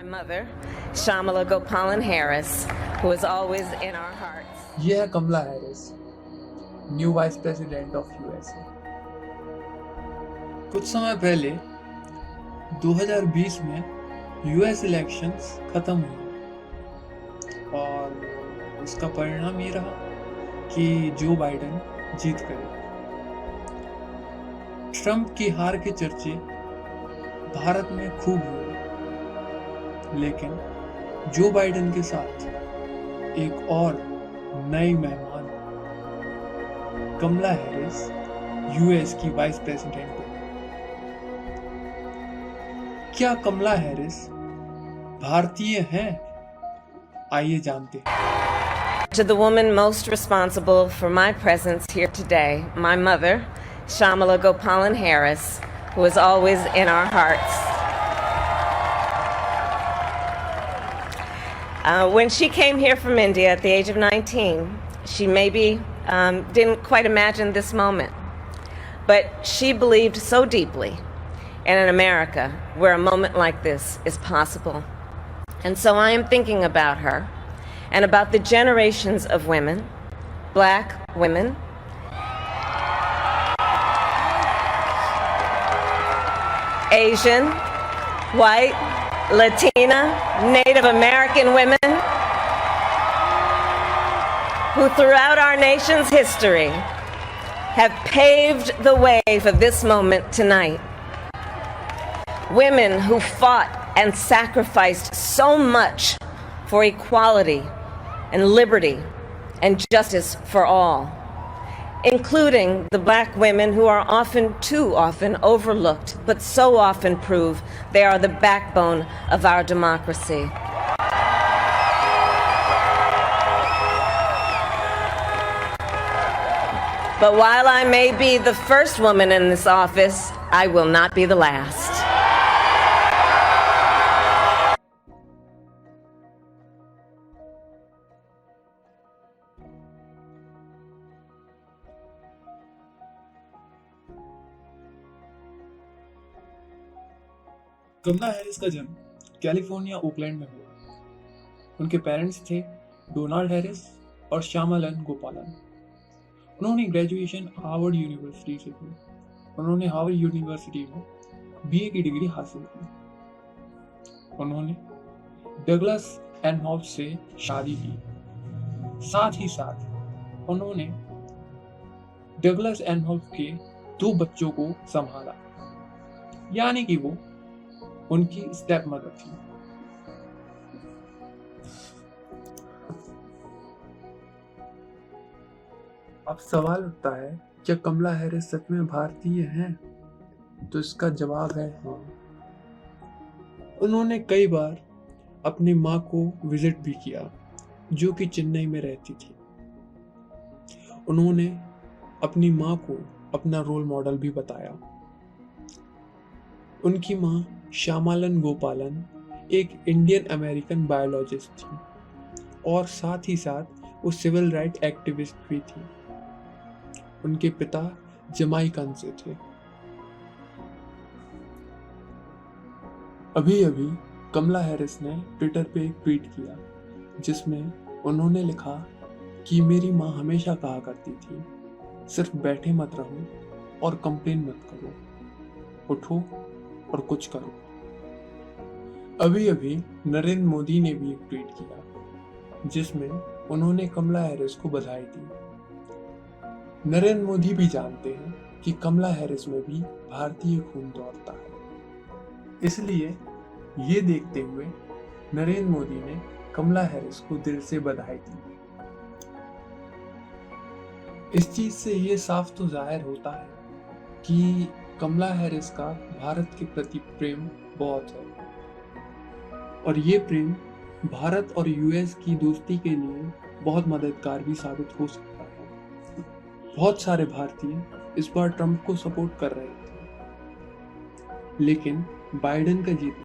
My mother, Shamala Gopalan Harris, who is always in our hearts. ये है Kamala Harris, new vice president of USA. कुछ समय पहले 2020 में यूएस इलेक्शंस खत्म हुए और उसका परिणाम ये रहा कि जो बाइडेन जीत गए। ट्रंप की हार के चर्चे भारत में खूब हुए, लेकिन जो बाइडेन के साथ एक और नई मेहमान कमला हैरिस यूएस की वाइस प्रेसिडेंट बनी। क्या कमला हैरिस भारतीय हैं? आइए जानते हैं। To the woman most responsible for my presence here today, my mother, Shamala Gopalan Harris, who is always in our hearts. When she came here from India at the age of 19, she maybe didn't quite imagine this moment. But she believed so deeply in an America where a moment like this is possible. And so I am thinking about her and about the generations of women, black women, Asian, white, Latina, Native American women who throughout our nation's history have paved the way for this moment tonight. Women who fought and sacrificed so much for equality and liberty and justice for all, including the black women who are too often overlooked, but so often prove they are the backbone of our democracy. But while I may be the first woman in this office, I will not be the last. Kamala Harris का जन्म California Oakland में हुआ। उनके parents थे Donald Harris और श्यामलन गोपालन। उन्होंने graduation Harvard university से की। उन्होंने हार्वर्ड यूनिवर्सिटी में बीए की डिग्री हासिल की। उन्होंने डगलस एनहॉफ से शादी की। साथ ही साथ उन्होंने डगलस एनहॉफ के 2 बच्चों को संभाला, यानी कि वो उनकी स्टेप मदर थी। अब सवाल उठता है, क्या कमला हैरिस सच में भारतीय हैं? तो इसका जवाब है हाँ। उन्होंने कई बार अपनी माँ को विजिट भी किया, जो कि चेन्नई में रहती थी। उन्होंने अपनी माँ को अपना रोल मॉडल भी बताया। उनकी माँ श्यामलन गोपालन एक इंडियन अमेरिकन बायोलॉजिस्ट थी और साथ ही साथ वो सिविल राइट एक्टिविस्ट भी थी। उनके पिता जमाइकन से थे। अभी अभी कमला हैरिस ने ट्विटर पे एक ट्वीट किया, जिसमें उन्होंने लिखा कि मेरी माँ हमेशा कहा करती थी, सिर्फ बैठे मत रहो और कंप्लेन मत करो, उठो और कुछ करो। अभी अभी नरेंद्र मोदी ने भी एक ट्वीट किया, जिसमें उन्होंने कमला हैरिस को बधाई दी। नरेंद्र मोदी भी जानते हैं कि कमला हैरिस में भी भारतीय खून दौड़ता है, इसलिए ये देखते हुए नरेंद्र मोदी ने कमला हैरिस को दिल से बधाई दी। इस चीज से ये साफ तो जाहिर होता है कि कमला हैरिस का भारत के प्रति प्रेम बहुत है और ये प्रेम भारत और यूएस की दोस्ती के लिए बहुत मददगार भी साबित हो सकता है। बहुत सारे भारतीय इस बार ट्रंप को सपोर्ट कर रहे थे, लेकिन बाइडेन का जीतना